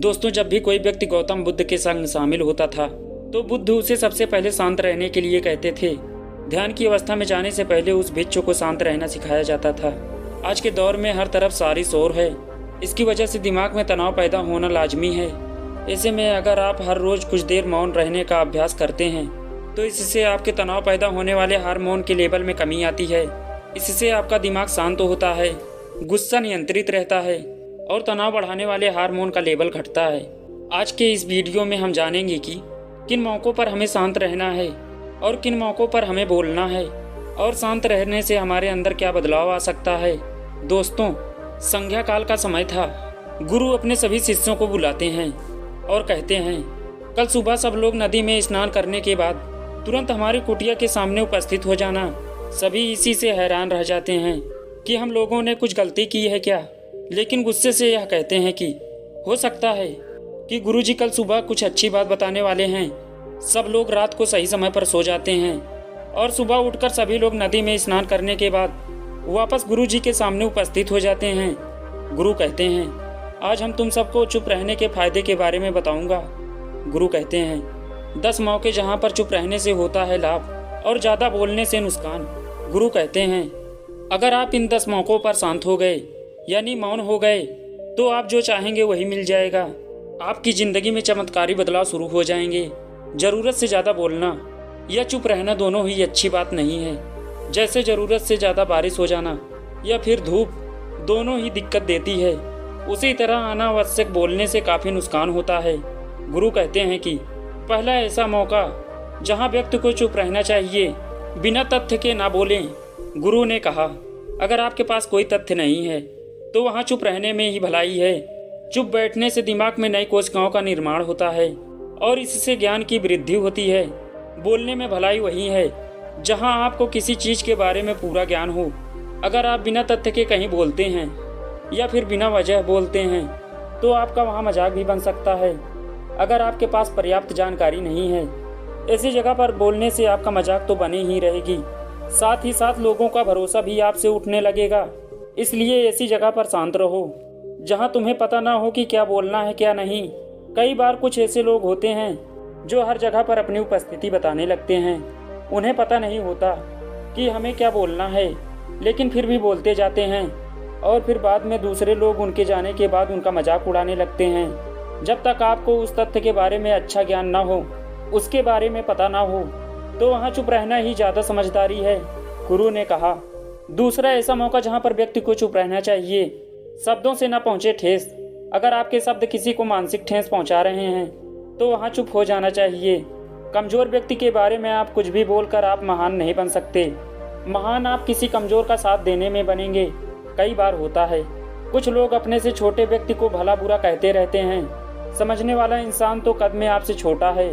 दोस्तों, जब भी कोई व्यक्ति गौतम बुद्ध के संग शामिल होता था तो बुद्ध उसे सबसे पहले शांत रहने के लिए कहते थे। ध्यान की अवस्था में जाने से पहले उस भिक्षु को शांत रहना सिखाया जाता था। आज के दौर में हर तरफ सारी शोर है। इसकी वजह से दिमाग में तनाव पैदा होना लाजमी है। ऐसे में अगर आप हर रोज कुछ देर मौन रहने का अभ्यास करते हैं तो इससे आपके तनाव पैदा होने वाले हार्मोन के लेवल में कमी आती है। इससे आपका दिमाग शांत होता है, गुस्सा नियंत्रित रहता है और तनाव बढ़ाने वाले हार्मोन का लेवल घटता है। आज के इस वीडियो में हम जानेंगे कि किन मौक़ों पर हमें शांत रहना है और किन मौक़ों पर हमें बोलना है और शांत रहने से हमारे अंदर क्या बदलाव आ सकता है। दोस्तों, संध्या काल का समय था। गुरु अपने सभी शिष्यों को बुलाते हैं और कहते हैं, कल सुबह सब लोग नदी में स्नान करने के बाद तुरंत हमारी कुटिया के सामने उपस्थित हो जाना। सभी इसी से हैरान रह जाते हैं कि हम लोगों ने कुछ गलती की है क्या, लेकिन गुस्से से यह कहते हैं कि हो सकता है कि गुरुजी कल सुबह कुछ अच्छी बात बताने वाले हैं। सब लोग रात को सही समय पर सो जाते हैं और सुबह उठकर सभी लोग नदी में स्नान करने के बाद वापस गुरुजी के सामने उपस्थित हो जाते हैं। गुरु कहते हैं, आज हम तुम सबको चुप रहने के फायदे के बारे में बताऊंगा। गुरु कहते हैं, 10 मौके जहां पर चुप रहने से होता है लाभ और ज़्यादा बोलने से नुकसान। गुरु कहते हैं, अगर आप इन 10 मौक़ों पर शांत हो गए यानी मौन हो गए तो आप जो चाहेंगे वही मिल जाएगा। आपकी ज़िंदगी में चमत्कारी बदलाव शुरू हो जाएंगे। ज़रूरत से ज़्यादा बोलना या चुप रहना दोनों ही अच्छी बात नहीं है। जैसे ज़रूरत से ज़्यादा बारिश हो जाना या फिर धूप, दोनों ही दिक्कत देती है, उसी तरह अनावश्यक बोलने से काफ़ी नुकसान होता है। गुरु कहते हैं कि पहला ऐसा मौका जहां व्यक्ति को चुप रहना चाहिए, बिना तथ्य के ना बोलें। गुरु ने कहा, अगर आपके पास कोई तथ्य नहीं है तो वहाँ चुप रहने में ही भलाई है। चुप बैठने से दिमाग में नई कोशिकाओं का निर्माण होता है और इससे ज्ञान की वृद्धि होती है। बोलने में भलाई वही है जहाँ आपको किसी चीज़ के बारे में पूरा ज्ञान हो। अगर आप बिना तथ्य के कहीं बोलते हैं या फिर बिना वजह बोलते हैं तो आपका वहाँ मजाक भी बन सकता है। अगर आपके पास पर्याप्त जानकारी नहीं है, ऐसी जगह पर बोलने से आपका मजाक तो बनी ही रहेगी, साथ ही साथ लोगों का भरोसा भी आपसे उठने लगेगा। इसलिए ऐसी जगह पर शांत रहो जहां तुम्हें पता ना हो कि क्या बोलना है क्या नहीं। कई बार कुछ ऐसे लोग होते हैं जो हर जगह पर अपनी उपस्थिति बताने लगते हैं। उन्हें पता नहीं होता कि हमें क्या बोलना है, लेकिन फिर भी बोलते जाते हैं और फिर बाद में दूसरे लोग उनके जाने के बाद उनका मजाक उड़ाने लगते हैं। जब तक आपको उस तथ्य के बारे में अच्छा ज्ञान ना हो, उसके बारे में पता ना हो, तो वहाँ चुप रहना ही ज़्यादा समझदारी है। गुरु ने कहा, दूसरा ऐसा मौका जहाँ पर व्यक्ति को चुप रहना चाहिए, शब्दों से ना पहुँचे ठेस। अगर आपके शब्द किसी को मानसिक ठेस पहुँचा रहे हैं तो वहाँ चुप हो जाना चाहिए। कमज़ोर व्यक्ति के बारे में आप कुछ भी बोलकर आप महान नहीं बन सकते। महान आप किसी कमज़ोर का साथ देने में बनेंगे। कई बार होता है कुछ लोग अपने से छोटे व्यक्ति को भला बुरा कहते रहते हैं। समझने वाला इंसान तो कद में आपसे छोटा है,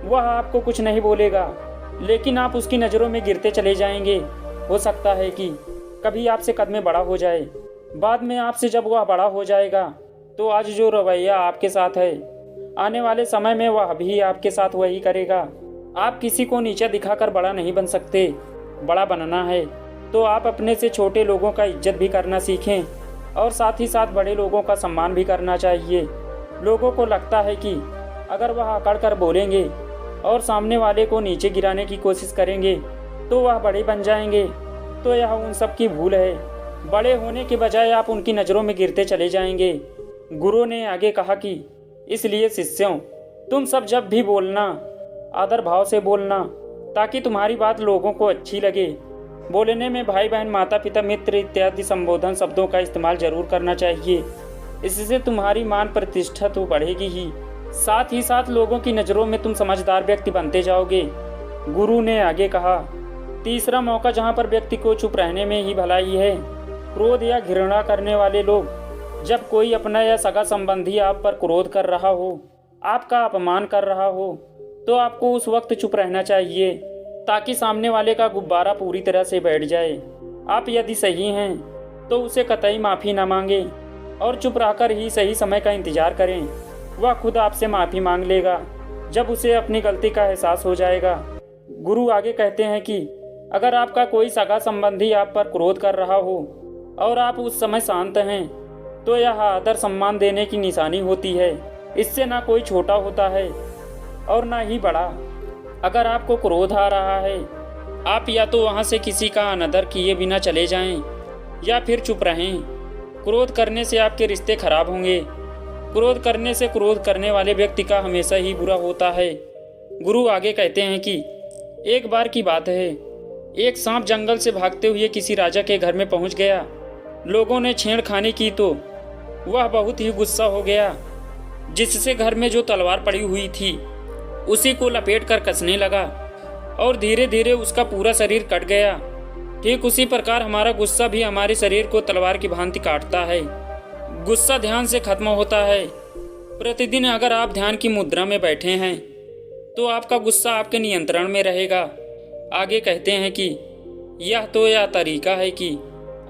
वह आपको कुछ नहीं बोलेगा, लेकिन आप उसकी नज़रों में गिरते चले जाएंगे। हो सकता है कि कभी आपसे कद में बड़ा हो जाए, बाद में आपसे जब वह बड़ा हो जाएगा तो आज जो रवैया आपके साथ है, आने वाले समय में वह भी आपके साथ वही करेगा। आप किसी को नीचा दिखाकर बड़ा नहीं बन सकते। बड़ा बनना है तो आप अपने से छोटे लोगों का इज्जत भी करना सीखें और साथ ही साथ बड़े लोगों का सम्मान भी करना चाहिए। लोगों को लगता है कि अगर वह अकड़ कर बोलेंगे और सामने वाले को नीचे गिराने की कोशिश करेंगे तो वह बड़े बन जाएंगे, तो यह उन सब की भूल है। बड़े होने के बजाय आप उनकी नज़रों में गिरते चले जाएंगे। गुरु ने आगे कहा कि इसलिए शिष्यों, तुम सब जब भी बोलना आदर भाव से बोलना, ताकि तुम्हारी बात लोगों को अच्छी लगे। बोलने में भाई बहन, माता पिता, मित्र इत्यादि संबोधन शब्दों का इस्तेमाल जरूर करना चाहिए। इससे तुम्हारी मान प्रतिष्ठा तो बढ़ेगी ही, साथ ही साथ लोगों की नज़रों में तुम समझदार व्यक्ति बनते जाओगे। गुरु ने आगे कहा, तीसरा मौका जहाँ पर व्यक्ति को चुप रहने में ही भलाई है। क्रोध या घृणा करने वाले लोग, जब कोई अपना या सगा संबंधी आप पर क्रोध कर रहा हो, आपका अपमान कर रहा हो, तो आपको उस वक्त चुप रहना चाहिए ताकि सामने वाले का गुब्बारा पूरी तरह से बैठ जाए। आप यदि सही हैं तो उसे कतई माफ़ी ना मांगे और चुप रहकर ही सही समय का इंतज़ार करें। वह खुद आपसे माफ़ी मांग लेगा जब उसे अपनी गलती का एहसास हो जाएगा। गुरु आगे कहते हैं कि अगर आपका कोई सगा संबंधी आप पर क्रोध कर रहा हो और आप उस समय शांत हैं तो यह आदर सम्मान देने की निशानी होती है। इससे ना कोई छोटा होता है और ना ही बड़ा। अगर आपको क्रोध आ रहा है, आप या तो वहाँ से किसी का अनादर किए बिना चले जाएं या फिर चुप रहें। क्रोध करने से आपके रिश्ते खराब होंगे। क्रोध करने से क्रोध करने वाले व्यक्ति का हमेशा ही बुरा होता है। गुरु आगे कहते हैं कि एक बार की बात है, एक सांप जंगल से भागते हुए किसी राजा के घर में पहुंच गया। लोगों ने छेड़खानी की तो वह बहुत ही गुस्सा हो गया, जिससे घर में जो तलवार पड़ी हुई थी उसी को लपेट कर कसने लगा और धीरे धीरे उसका पूरा शरीर कट गया। ठीक उसी प्रकार हमारा गुस्सा भी हमारे शरीर को तलवार की भांति काटता है। गुस्सा ध्यान से खत्म होता है। प्रतिदिन अगर आप ध्यान की मुद्रा में बैठे हैं तो आपका गुस्सा आपके नियंत्रण में रहेगा। आगे कहते हैं कि यह तरीका है कि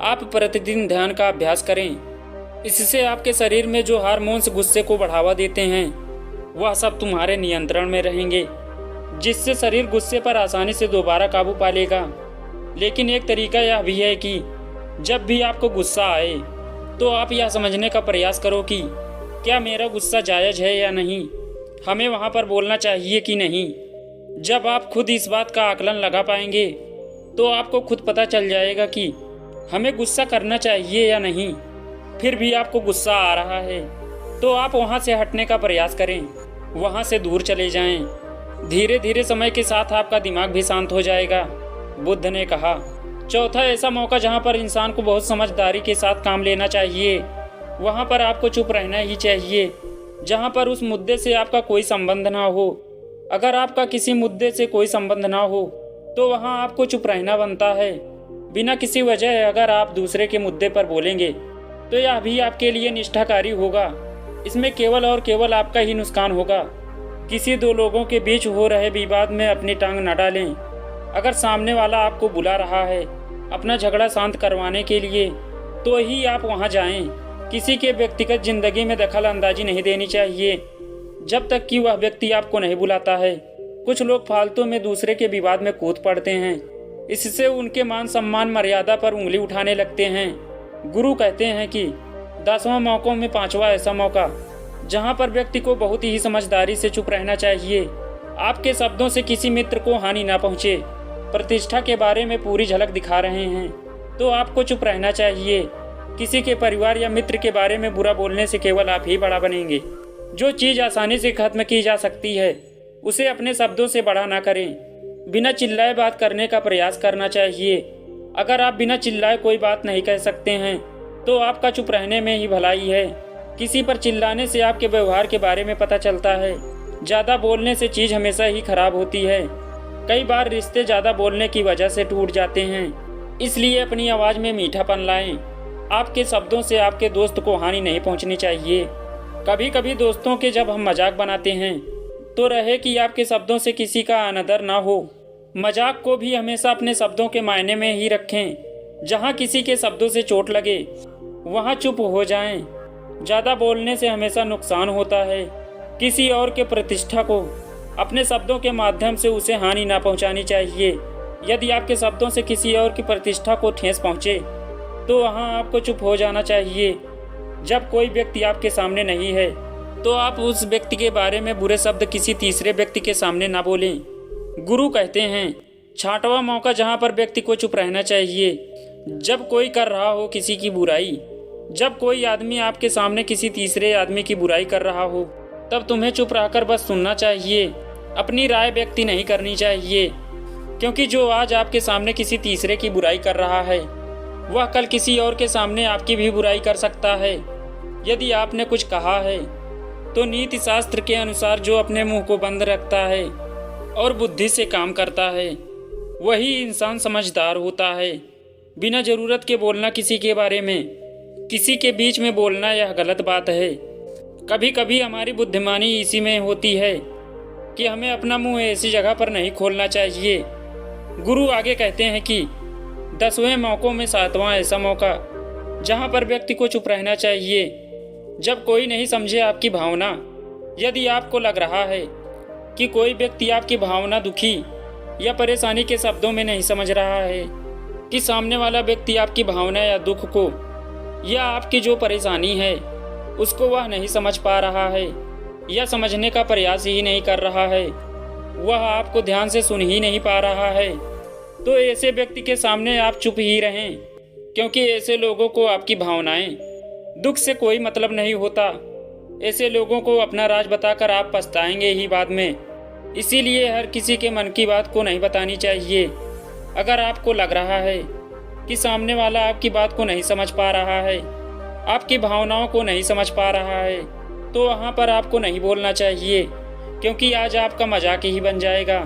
आप प्रतिदिन ध्यान का अभ्यास करें। इससे आपके शरीर में जो हार्मोन्स गुस्से को बढ़ावा देते हैं वह सब तुम्हारे नियंत्रण में रहेंगे, जिससे शरीर गुस्से पर आसानी से दोबारा काबू पा लेगा। लेकिन एक तरीका यह भी है कि जब भी आपको गुस्सा आए तो आप यह समझने का प्रयास करो कि क्या मेरा गुस्सा जायज़ है या नहीं, हमें वहाँ पर बोलना चाहिए कि नहीं। जब आप खुद इस बात का आकलन लगा पाएंगे तो आपको खुद पता चल जाएगा कि हमें गुस्सा करना चाहिए या नहीं। फिर भी आपको गुस्सा आ रहा है तो आप वहाँ से हटने का प्रयास करें, वहाँ से दूर चले जाएं। धीरे धीरे समय के साथ आपका दिमाग भी शांत हो जाएगा। बुद्ध ने कहा, चौथा ऐसा मौका जहाँ पर इंसान को बहुत समझदारी के साथ काम लेना चाहिए, वहाँ पर आपको चुप रहना ही चाहिए, जहाँ पर उस मुद्दे से आपका कोई संबंध ना हो। अगर आपका किसी मुद्दे से कोई संबंध ना हो तो वहाँ आपको चुप रहना बनता है। बिना किसी वजह अगर आप दूसरे के मुद्दे पर बोलेंगे तो यह भी आपके लिए निष्ठाकारी होगा। इसमें केवल और केवल आपका ही नुकसान होगा। किसी दो लोगों के बीच हो रहे विवाद में अपनी टांग न डालें। अगर सामने वाला आपको बुला रहा है अपना झगड़ा शांत करवाने के लिए तो ही आप वहां जाएं। किसी के व्यक्तिगत जिंदगी में दखल अंदाजी नहीं देनी चाहिए जब तक कि वह व्यक्ति आपको नहीं बुलाता है। कुछ लोग फालतू में दूसरे के विवाद में कूद पड़ते हैं, इससे उनके मान सम्मान मर्यादा पर उंगली उठाने लगते हैं। गुरु कहते हैं कि 10वां मौकों में 5वां ऐसा मौका जहां पर व्यक्ति को बहुत ही समझदारी से चुप रहना चाहिए। आपके शब्दों से किसी मित्र को हानि ना पहुंचे। प्रतिष्ठा के बारे में पूरी झलक दिखा रहे हैं तो आपको चुप रहना चाहिए। किसी के परिवार या मित्र के बारे में बुरा बोलने से केवल आप ही बड़ा बनेंगे। जो चीज़ आसानी से खत्म की जा सकती है उसे अपने शब्दों से बड़ा ना करें। बिना चिल्लाए बात करने का प्रयास करना चाहिए। अगर आप बिना चिल्लाए कोई बात नहीं कह सकते हैं तो आपका चुप रहने में ही भलाई है। किसी पर चिल्लाने से आपके व्यवहार के बारे में पता चलता है। ज़्यादा बोलने से चीज़ हमेशा ही खराब होती है। कई बार रिश्ते ज़्यादा बोलने की वजह से टूट जाते हैं। इसलिए अपनी आवाज़ में मीठापन लाएं। आपके शब्दों से आपके दोस्त को हानि नहीं पहुंचनी चाहिए। कभी कभी दोस्तों के जब हम मजाक बनाते हैं तो रहे कि आपके शब्दों से किसी का अनादर ना हो। मजाक को भी हमेशा अपने शब्दों के मायने में ही रखें। जहाँ किसी के शब्दों से चोट लगे वहाँ चुप हो जाएं। ज़्यादा बोलने से हमेशा नुकसान होता है। किसी और के प्रतिष्ठा को अपने शब्दों के माध्यम से उसे हानि ना पहुंचानी चाहिए। यदि आपके शब्दों से किसी और की प्रतिष्ठा को ठेस पहुंचे तो वहां आपको चुप हो जाना चाहिए। जब कोई व्यक्ति आपके सामने नहीं है तो आप उस व्यक्ति के बारे में बुरे शब्द किसी तीसरे व्यक्ति के सामने ना बोलें। गुरु कहते हैं 6वां मौका जहां पर व्यक्ति को चुप रहना चाहिए, जब कोई कर रहा हो किसी की बुराई। जब कोई आदमी आपके सामने किसी तीसरे आदमी की बुराई कर रहा हो तब तुम्हें चुप रहकर बस सुनना चाहिए। अपनी राय व्यक्त नहीं करनी चाहिए, क्योंकि जो आज आपके सामने किसी तीसरे की बुराई कर रहा है वह कल किसी और के सामने आपकी भी बुराई कर सकता है। यदि आपने कुछ कहा है तो नीति शास्त्र के अनुसार जो अपने मुंह को बंद रखता है और बुद्धि से काम करता है वही इंसान समझदार होता है। बिना जरूरत के बोलना किसी के बारे में, किसी के बीच में बोलना यह गलत बात है। कभी कभी हमारी बुद्धिमानी इसी में होती है कि हमें अपना मुंह ऐसी जगह पर नहीं खोलना चाहिए। गुरु आगे कहते हैं कि 10वें मौकों में 7वां ऐसा मौका जहां पर व्यक्ति को चुप रहना चाहिए, जब कोई नहीं समझे आपकी भावना। यदि आपको लग रहा है कि कोई व्यक्ति आपकी भावना दुखी या परेशानी के शब्दों में नहीं समझ रहा है, कि सामने वाला व्यक्ति आपकी भावना या दुख को या आपकी जो परेशानी है उसको वह नहीं समझ पा रहा है, या समझने का प्रयास ही नहीं कर रहा है, वह आपको ध्यान से सुन ही नहीं पा रहा है, तो ऐसे व्यक्ति के सामने आप चुप ही रहें, क्योंकि ऐसे लोगों को आपकी भावनाएं, दुख से कोई मतलब नहीं होता। ऐसे लोगों को अपना राज बताकर आप पछताएंगे ही बाद में। इसीलिए हर किसी के मन की बात को नहीं बतानी चाहिए। अगर आपको लग रहा है कि सामने वाला आपकी बात को नहीं समझ पा रहा है, आपकी भावनाओं को नहीं समझ पा रहा है, तो वहाँ पर आपको नहीं बोलना चाहिए, क्योंकि आज आपका मजाक ही बन जाएगा।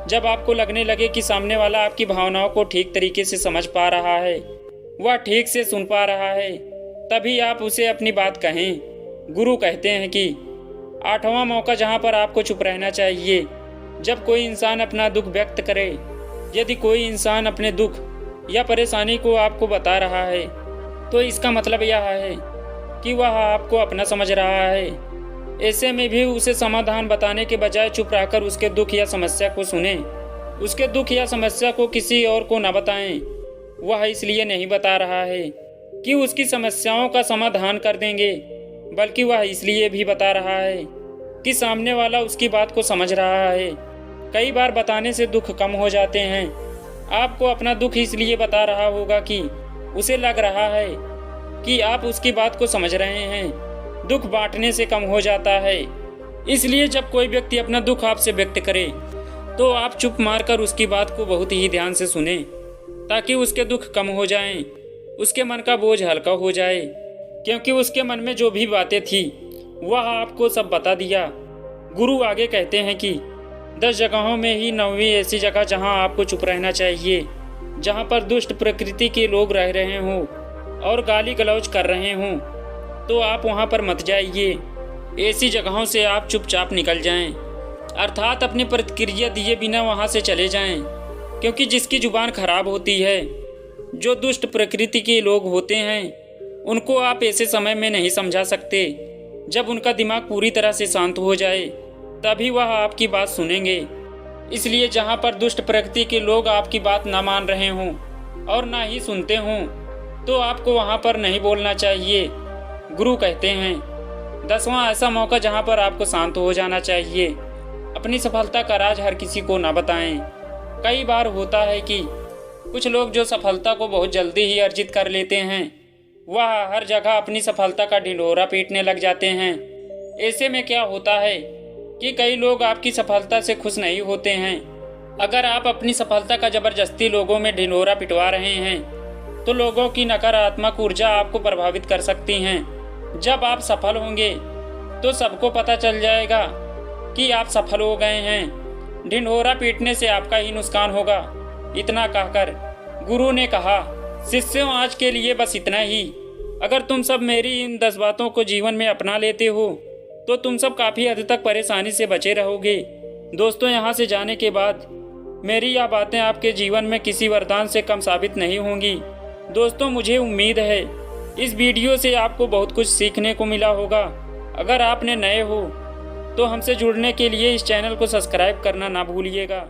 जब आपको लगने लगे कि सामने वाला आपकी भावनाओं को ठीक तरीके से समझ पा रहा है, वह ठीक से सुन पा रहा है, तभी आप उसे अपनी बात कहें। गुरु कहते हैं कि 8वां मौका जहाँ पर आपको चुप रहना चाहिए, जब कोई इंसान अपना दुख व्यक्त करे। यदि कोई इंसान अपने दुख या परेशानी को आपको बता रहा है, तो इसका मतलब यह है कि वह आपको अपना समझ रहा है। ऐसे में भी उसे समाधान बताने के बजाय चुप रहकर उसके दुख या समस्या को सुने। उसके दुख या समस्या को किसी और को न बताएं। वह इसलिए नहीं बता रहा है कि उसकी समस्याओं का समाधान कर देंगे, बल्कि वह इसलिए भी बता रहा है कि सामने वाला उसकी बात को समझ रहा है। कई बार बताने से दुख कम हो जाते हैं। आपको अपना दुख इसलिए बता रहा होगा कि उसे लग रहा है कि आप उसकी बात को समझ रहे हैं। दुख बांटने से कम हो जाता है। इसलिए जब कोई व्यक्ति अपना दुख आपसे व्यक्त करे, तो आप चुप मारकर उसकी बात को बहुत ही ध्यान से सुने, ताकि उसके दुख कम हो जाएं, उसके मन का बोझ हल्का हो जाए। क्योंकि उसके मन में जो भी बातें थी, वह आपको सब बता दिया। गुरु आगे कहते हैं कि 10 जगहों में ही 9वीं ऐसी जगह जहां आपको चुप रहना चाहिए, जहां पर दुष्ट प्रकृति के लोग रह रहे हों और गाली गलौज कर रहे हों, तो आप वहां पर मत जाइए। ऐसी जगहों से आप चुपचाप निकल जाएं, अर्थात अपनी प्रतिक्रिया दिए बिना वहां से चले जाएं। क्योंकि जिसकी जुबान खराब होती है, जो दुष्ट प्रकृति के लोग होते हैं, उनको आप ऐसे समय में नहीं समझा सकते। जब उनका दिमाग पूरी तरह से शांत हो जाए, तभी वह आपकी बात सुनेंगे। इसलिए जहाँ पर दुष्ट प्रकृति के लोग आपकी बात ना मान रहे हों और ना ही सुनते हों, तो आपको वहाँ पर नहीं बोलना चाहिए। गुरु कहते हैं 10वां ऐसा मौका जहाँ पर आपको शांत हो जाना चाहिए। अपनी सफलता का राज हर किसी को ना बताएं। कई बार होता है कि कुछ लोग जो सफलता को बहुत जल्दी ही अर्जित कर लेते हैं, वह हर जगह अपनी सफलता का ढिंढोरा पीटने लग जाते हैं। ऐसे में क्या होता है कि कई लोग आपकी सफलता से खुश नहीं होते हैं। अगर आप अपनी सफलता का जबरदस्ती लोगों में ढिंढोरा पिटवा रहे हैं, तो लोगों की नकारात्मक ऊर्जा आपको प्रभावित कर सकती हैं। जब आप सफल होंगे, तो सबको पता चल जाएगा कि आप सफल हो गए हैं। ढिंढोरा पीटने से आपका ही नुकसान होगा। इतना कहकर गुरु ने कहा, शिष्यों, आज के लिए बस इतना ही। अगर तुम सब मेरी इन 10 बातों को जीवन में अपना लेते हो, तो तुम सब काफ़ी हद तक परेशानी से बचे रहोगे। दोस्तों, यहाँ से जाने के बाद मेरी यह बातें आपके जीवन में किसी वरदान से कम साबित नहीं होंगी। दोस्तों, मुझे उम्मीद है इस वीडियो से आपको बहुत कुछ सीखने को मिला होगा। अगर आपने नए हो तो हमसे जुड़ने के लिए इस चैनल को सब्सक्राइब करना ना भूलिएगा।